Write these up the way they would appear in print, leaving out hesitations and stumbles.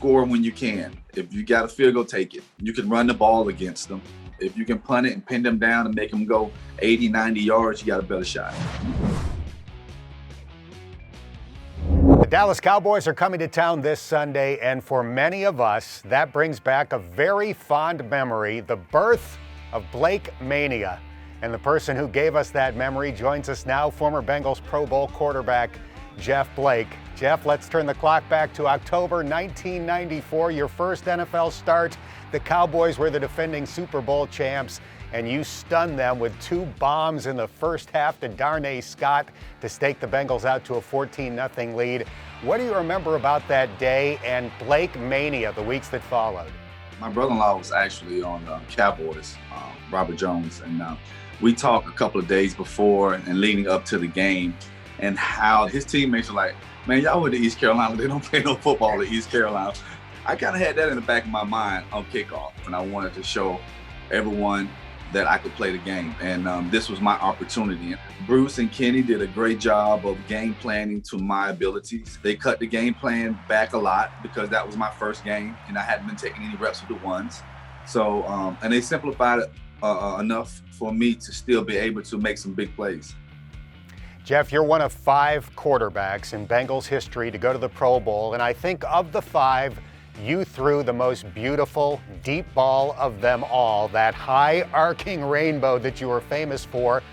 score when you can. If you got a field goal, take it. You can run the ball against them. If you can punt it and pin them down and make them go 80, 90 yards, you got a better shot. The Dallas Cowboys are coming to town this Sunday, and for many of us, that brings back a very fond memory, the birth of Blakemania. And the person who gave us that memory joins us now, former Bengals Pro Bowl quarterback Jeff Blake. Jeff, let's turn the clock back to October 1994, your first NFL start. The Cowboys were the defending Super Bowl champs, and you stunned them with 2 bombs in the first half to Darnay Scott to stake the Bengals out to a 14-0 lead. What do you remember about that day and Blakemania, the weeks that followed? My brother-in-law was actually on the Cowboys, Robert Jones, and we talked a couple of days before and leading up to the game, and how his teammates were like, man, y'all went to East Carolina. They don't play no football at East Carolina. I kind of had that in the back of my mind on kickoff, and I wanted to show everyone that I could play the game, and this was my opportunity. Bruce and Kenny did a great job of game planning to my abilities. They cut the game plan back a lot because that was my first game, and I hadn't been taking any reps with the ones. So, and they simplified it enough for me to still be able to make some big plays. Jeff, you're one of 5 quarterbacks in Bengals history to go to the Pro Bowl, and I think of the 5, you threw the most beautiful deep ball of them all, that high arcing rainbow that you were famous for.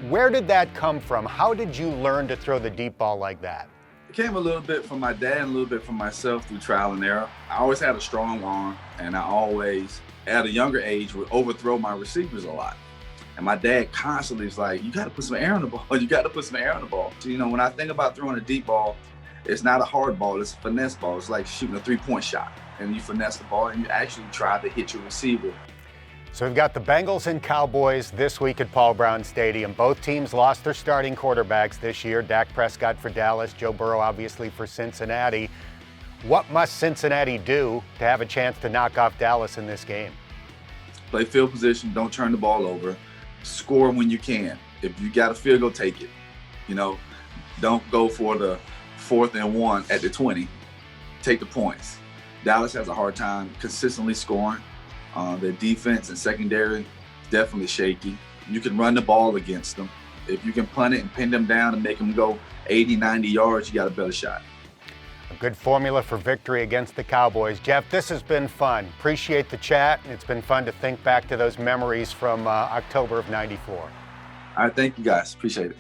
Where did that come from? How did you learn to throw the deep ball like that? It came a little bit from my dad and a little bit from myself through trial and error. I always had a strong arm, and I always, at a younger age, would overthrow my receivers a lot. And my dad constantly was like, you got to put some air on the ball. You got to put some air on the ball. So, you know, when I think about throwing a deep ball, it's not a hard ball, it's a finesse ball. It's like shooting a 3-point shot. And you finesse the ball and you actually try to hit your receiver. So we've got the Bengals and Cowboys this week at Paul Brown Stadium. Both teams lost their starting quarterbacks this year. Dak Prescott for Dallas, Joe Burrow obviously for Cincinnati. What must Cincinnati do to have a chance to knock off Dallas in this game? Play field position, don't turn the ball over. Score when you can. If you got a field goal, take it. You know, don't go for the 4th and 1 at the 20. Take the points. Dallas has a hard time consistently scoring. Their defense and secondary is definitely shaky. You can run the ball against them. If you can punt it and pin them down and make them go 80, 90 yards, you got a better shot. A good formula for victory against the Cowboys. Jeff, this has been fun. Appreciate the chat. It's been fun to think back to those memories from October of '94. All right, thank you guys. Appreciate it.